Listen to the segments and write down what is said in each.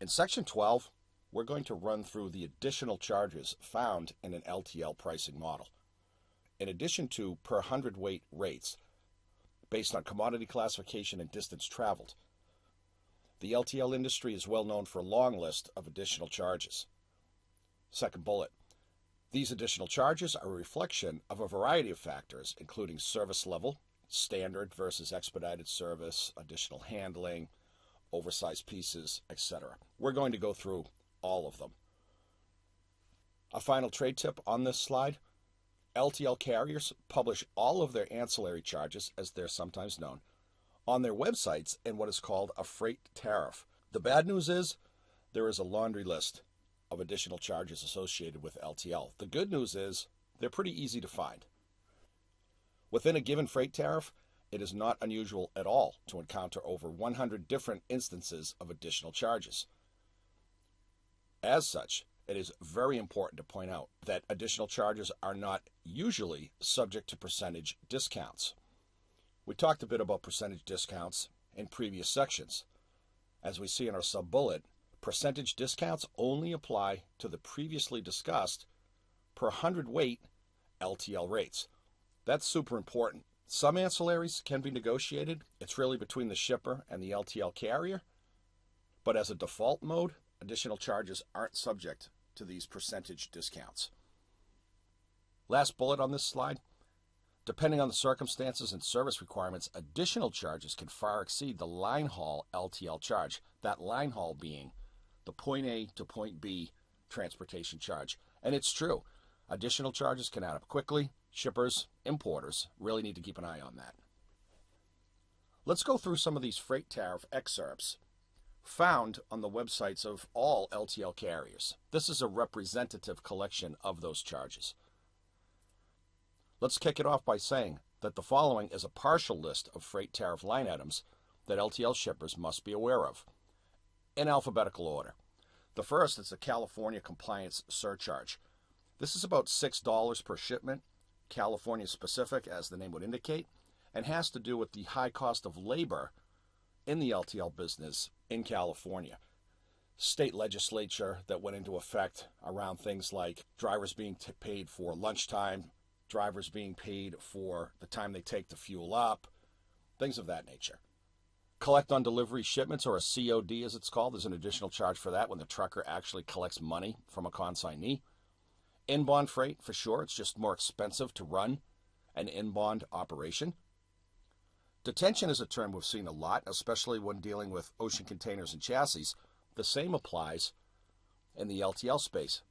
In Section 12, we're going to run through the additional charges found in an LTL pricing model. In addition to per hundredweight rates based on commodity classification and distance traveled, the LTL industry is well known for a long list of additional charges. Second bullet. These additional charges are a reflection of a variety of factors, including service level, standard versus expedited service, additional handling, oversized pieces, etc. We're going to go through all of them. A final trade tip on this slide. LTL carriers publish all of their ancillary charges, as they're sometimes known, on their websites in what is called a freight tariff. The bad news is there is a laundry list of additional charges associated with LTL. The good news is they're pretty easy to find. Within a given freight tariff, it is not unusual at all to encounter over 100 different instances of additional charges. As such, it is very important to point out that additional charges are not usually subject to percentage discounts. We talked a bit about percentage discounts in previous sections. As we see in our sub-bullet, percentage discounts only apply to the previously discussed per hundredweight LTL rates. That's super important. Some ancillaries can be negotiated. It's really between the shipper and the LTL carrier. But as a default mode, additional charges aren't subject to these percentage discounts. Last bullet on this slide. Depending on the circumstances and service requirements, additional charges can far exceed the line haul LTL charge, that line haul being the point A to point B transportation charge. And it's true. Additional charges can add up quickly. Shippers, importers really need to keep an eye on that. Let's go through some of these freight tariff excerpts found on the websites of all LTL carriers. This is a representative collection of those charges. Let's kick it off by saying that the following is a partial list of freight tariff line items that LTL shippers must be aware of, in alphabetical order. The first is the California compliance surcharge. This is about $6 per shipment, California specific as the name would indicate, and has to do with the high cost of labor in the LTL business in California. State legislature that went into effect around things like drivers being paid for lunchtime, drivers being paid for the time they take to fuel up, things of that nature. Collect on delivery shipments, or a COD as it's called, there's an additional charge for that when the trucker actually collects money from a consignee. Inbound freight, for sure, it's just more expensive to run an inbound operation. Detention is a term we've seen a lot, especially when dealing with ocean containers and chassis. The same applies in the LTL space.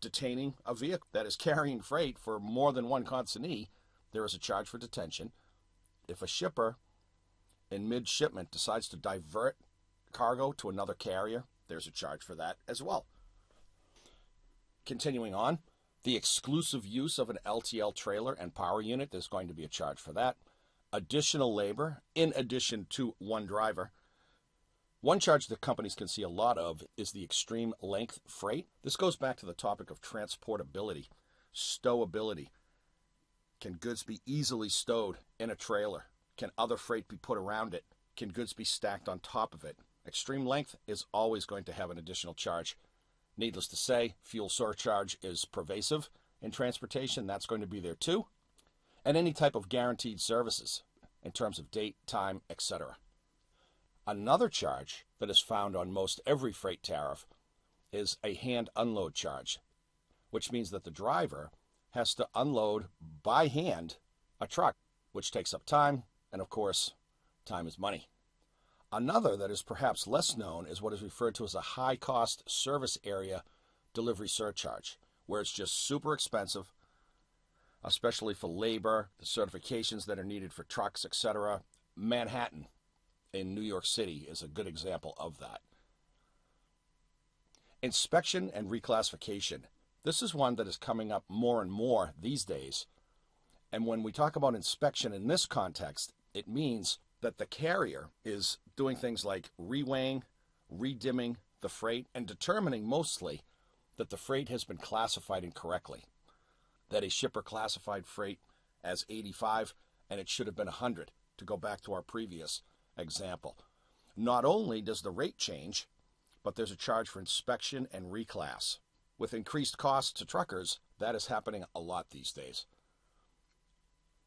Detaining a vehicle that is carrying freight for more than one consignee, there is a charge for detention. If a shipper in mid-shipment decides to divert cargo to another carrier, there's a charge for that as well. Continuing on, the exclusive use of an LTL trailer and power unit, there's going to be a charge for that. Additional labor, in addition to one driver. One charge that companies can see a lot of is the extreme length freight. This goes back to the topic of transportability, stowability. Can goods be easily stowed in a trailer? Can other freight be put around it? Can goods be stacked on top of it? Extreme length is always going to have an additional charge. Needless to say, fuel surcharge is pervasive in transportation. That's going to be there too. And any type of guaranteed services in terms of date, time, etc. Another charge that is found on most every freight tariff is a hand unload charge, which means that the driver has to unload by hand a truck, which takes up time, and of course, time is money. Another that is perhaps less known is what is referred to as a high-cost service area delivery surcharge, where it's just super expensive, especially for labor, the certifications that are needed for trucks, etc. Manhattan in New York City is a good example of that. Inspection and reclassification. This is one that is coming up more and more these days. And when we talk about inspection in this context, it means that the carrier is doing things like reweighing, redimming the freight, and determining mostly that the freight has been classified incorrectly. That a shipper classified freight as 85 and it should have been 100, to go back to our previous example. Not only does the rate change, but there's a charge for inspection and reclass. With increased costs to truckers, that is happening a lot these days.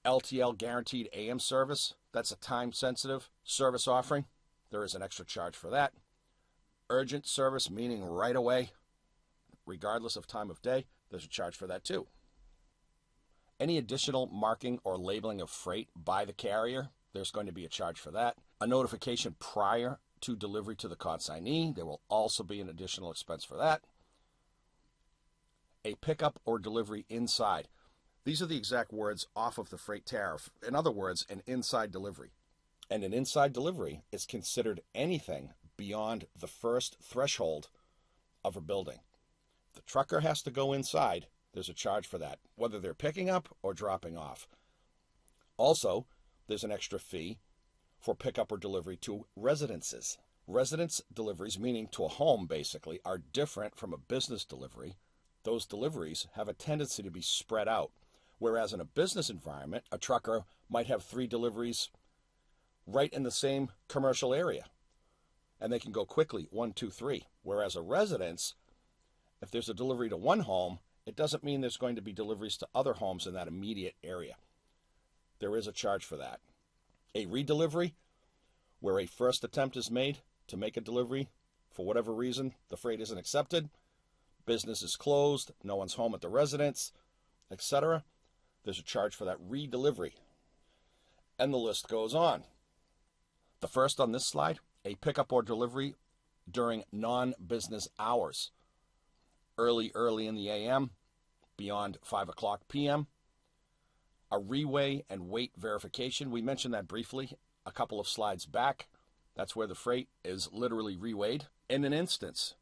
LTL Guaranteed AM Service, that's a time-sensitive service offering. There is an extra charge for that. Urgent service, meaning right away, regardless of time of day, there's a charge for that too. Any additional marking or labeling of freight by the carrier, there's going to be a charge for that. A notification prior to delivery to the consignee, there will also be an additional expense for that. A pickup or delivery inside. These are the exact words off of the freight tariff. In other words, an inside delivery. And an inside delivery is considered anything beyond the first threshold of a building. The trucker has to go inside. There's a charge for that, whether they're picking up or dropping off. Also, there's an extra fee for pickup or delivery to residences. Residence deliveries, meaning to a home basically, are different from a business delivery. Those deliveries have a tendency to be spread out, whereas in a business environment, a trucker might have 3 deliveries right in the same commercial area, and they can go quickly, 1, 2, 3. Whereas a residence, if there's a delivery to one home, it doesn't mean there's going to be deliveries to other homes in that immediate area. There is a charge for that. A redelivery, where a first attempt is made to make a delivery, for whatever reason, the freight isn't accepted, business is closed, no one's home at the residence, etc. There's a charge for that redelivery. And the list goes on. The first on this slide, a pickup or delivery during non-business hours. Early in the AM, beyond 5 o'clock p.m. A reweigh and weight verification. We mentioned that briefly a couple of slides back. That's where the freight is literally reweighed. In an instance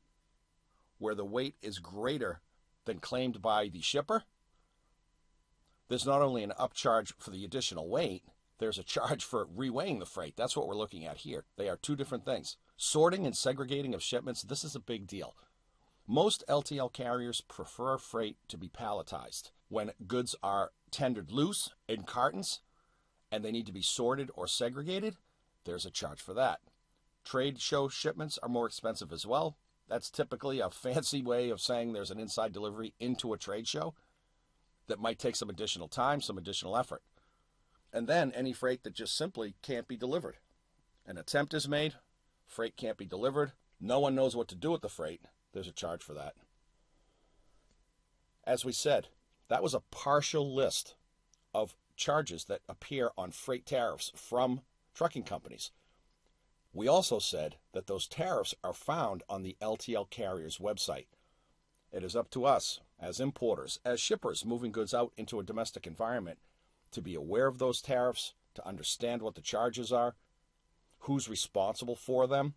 where the weight is greater than claimed by the shipper, there's not only an upcharge for the additional weight, there's a charge for reweighing the freight. That's what we're looking at here. They are two different things. Sorting and segregating of shipments, this is a big deal. Most LTL carriers prefer freight to be palletized. When goods are tendered loose in cartons and they need to be sorted or segregated, there's a charge for that. Trade show shipments are more expensive as well. That's typically a fancy way of saying there's an inside delivery into a trade show that might take some additional time, some additional effort. And then any freight that just simply can't be delivered. An attempt is made, freight can't be delivered, no one knows what to do with the freight, there's a charge for that. As we said, that was a partial list of charges that appear on freight tariffs from trucking companies. We also said that those tariffs are found on the LTL carrier's website. It is up to us, as importers, as shippers moving goods out into a domestic environment, to be aware of those tariffs, to understand what the charges are, who's responsible for them,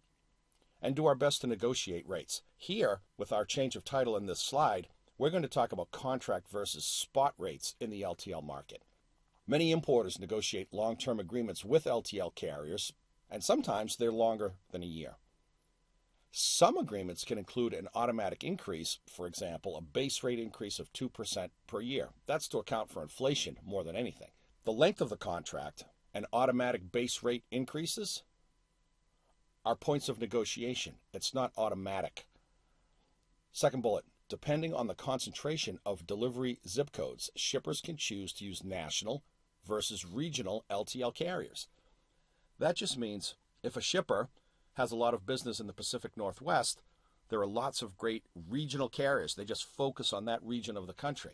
and do our best to negotiate rates. Here, with our change of title in this slide, we're going to talk about contract versus spot rates in the LTL market. Many importers negotiate long-term agreements with LTL carriers, and sometimes they're longer than a year. Some agreements can include an automatic increase, for example, a base rate increase of 2% per year. That's to account for inflation more than anything. The length of the contract and automatic base rate increases are points of negotiation. It's not automatic. Second bullet, depending on the concentration of delivery zip codes, shippers can choose to use national versus regional LTL carriers. That just means if a shipper has a lot of business in the Pacific Northwest, there are lots of great regional carriers. They just focus on that region of the country.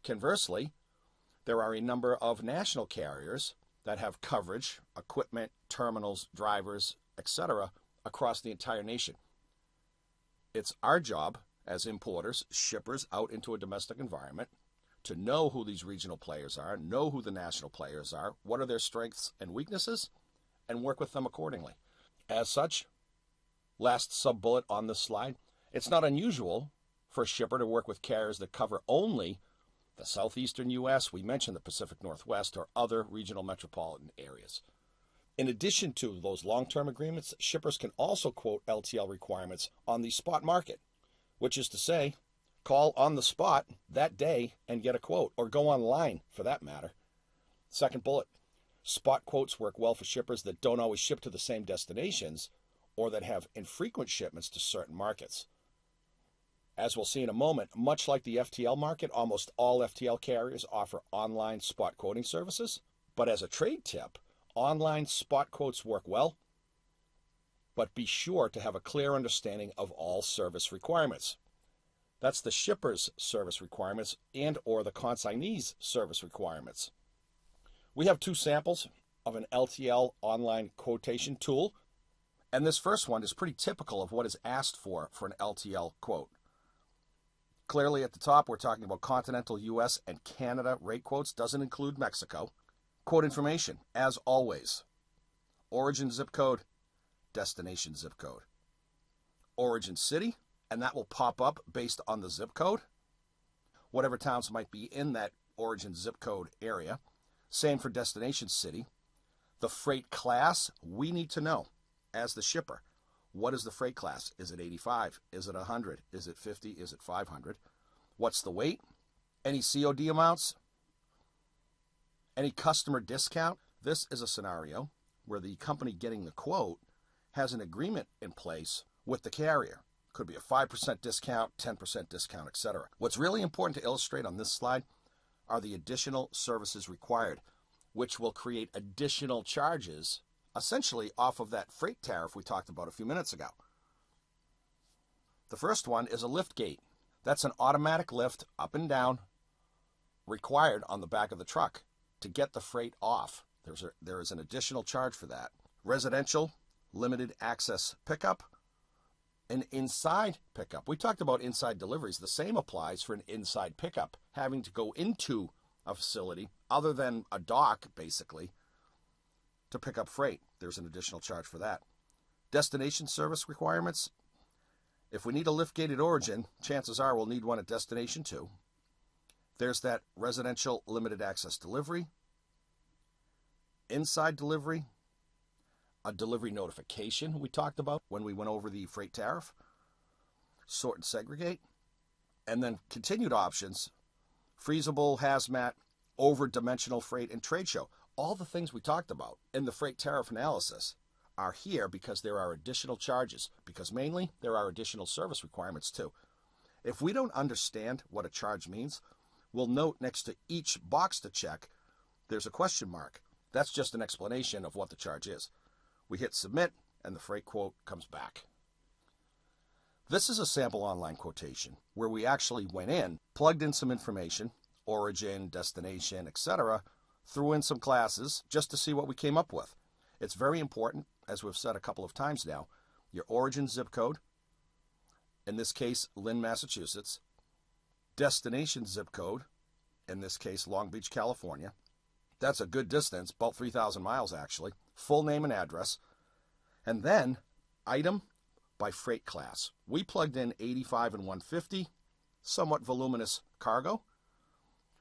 Conversely, there are a number of national carriers that have coverage, equipment, terminals, drivers, etc., across the entire nation. It's our job as importers, shippers out into a domestic environment, to know who these regional players are, know who the national players are, what are their strengths and weaknesses, and work with them accordingly. As such, last sub-bullet on this slide, it's not unusual for a shipper to work with carriers that cover only the southeastern U.S., we mentioned the Pacific Northwest, or other regional metropolitan areas. In addition to those long-term agreements, shippers can also quote LTL requirements on the spot market, which is to say, call on the spot that day and get a quote, or go online for that matter. Second bullet, spot quotes work well for shippers that don't always ship to the same destinations or that have infrequent shipments to certain markets. As we'll see in a moment, much like the FTL market, almost all FTL carriers offer online spot quoting services. But as a trade tip, online spot quotes work well, but be sure to have a clear understanding of all service requirements. That's the shipper's service requirements and or the consignee's service requirements. We have two samples of an LTL online quotation tool, and this first one is pretty typical of what is asked for an LTL quote. Clearly at the top, we're talking about continental US and Canada rate quotes, doesn't include Mexico. Quote information, as always. Origin zip code, destination zip code. Origin city, and that will pop up based on the zip code. Whatever towns might be in that origin zip code area. Same for destination city. The freight class, we need to know as the shipper. What is the freight class? Is it 85? Is it 100? Is it 50? Is it 500? What's the weight? Any COD amounts? Any customer discount? This is a scenario where the company getting the quote has an agreement in place with the carrier. Could be a 5% discount, 10% discount, etc. What's really important to illustrate on this slide are the additional services required, which will create additional charges essentially off of that freight tariff we talked about a few minutes ago. The first one is a lift gate. That's an automatic lift up and down required on the back of the truck to get the freight off. There is an additional charge for that. Residential limited access pickup, an inside pickup. We talked about inside deliveries. The same applies for an inside pickup, having to go into a facility other than a dock, basically, to pick up freight. There's an additional charge for that. Destination service requirements. If we need a lift gate at origin, chances are we'll need one at destination too. There's that residential limited access delivery, inside delivery, a delivery notification we talked about when we went over the freight tariff, sort and segregate, and then continued options, freezable, hazmat, over-dimensional freight, and trade show. All the things we talked about in the freight tariff analysis are here because there are additional charges, because mainly there are additional service requirements too. If we don't understand what a charge means, we'll note next to each box to check, there's a question mark. That's just an explanation of what the charge is. We hit submit and the freight quote comes back. This is a sample online quotation where we actually went in, plugged in some information, origin, destination, etc., threw in some classes just to see what we came up with. It's very important, as we've said a couple of times now, your origin zip code, in this case Lynn, Massachusetts, destination zip code, in this case Long Beach, California. That's a good distance, about 3,000 miles actually, full name and address, and then item by freight class. We plugged in 85 and 150, somewhat voluminous cargo.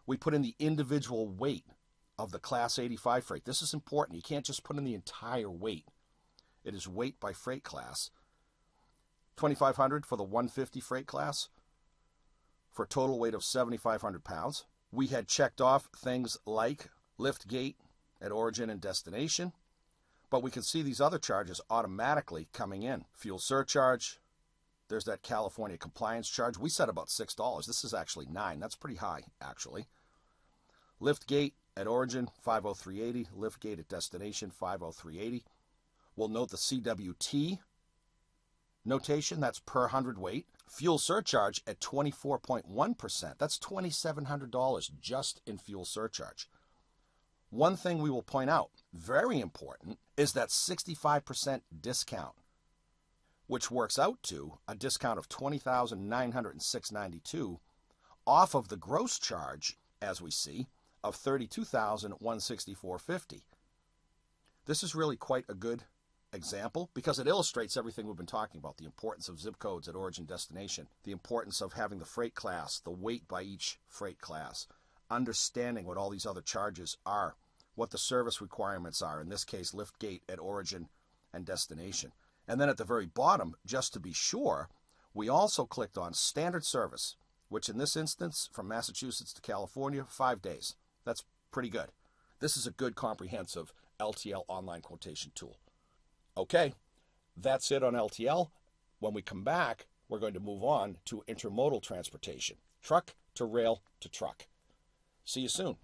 We put in the individual weight of the Class 85 freight. This is important. You can't just put in the entire weight. It is weight by freight class. 2,500 for the 150 freight class for a total weight of 7,500 pounds. We had checked off things like lift gate at origin and destination, but we can see these other charges automatically coming in. Fuel surcharge. There's that California compliance charge. We said about $6. This is actually $9. That's pretty high, actually. Lift gate at origin, 50380. Lift gate at destination, 50380. We'll note the CWT notation. That's per hundredweight. Fuel surcharge at 24.1%. That's $2,700 just in fuel surcharge. One thing we will point out, very important, is that 65% discount, which works out to a discount of $20,906.92 off of the gross charge, as we see, of $32,164.50. This is really quite a good example because it illustrates everything we've been talking about, the importance of zip codes at origin destination, the importance of having the freight class, the weight by each freight class, understanding what all these other charges are, what the service requirements are, in this case lift gate at origin and destination. And then at the very bottom, just to be sure, we also clicked on standard service, which in this instance, from Massachusetts to California, 5 days. That's pretty good. This is a good comprehensive LTL online quotation tool. Okay, That's it on LTL. When we come back, we're going to move on to intermodal transportation, truck to rail to truck. See you soon.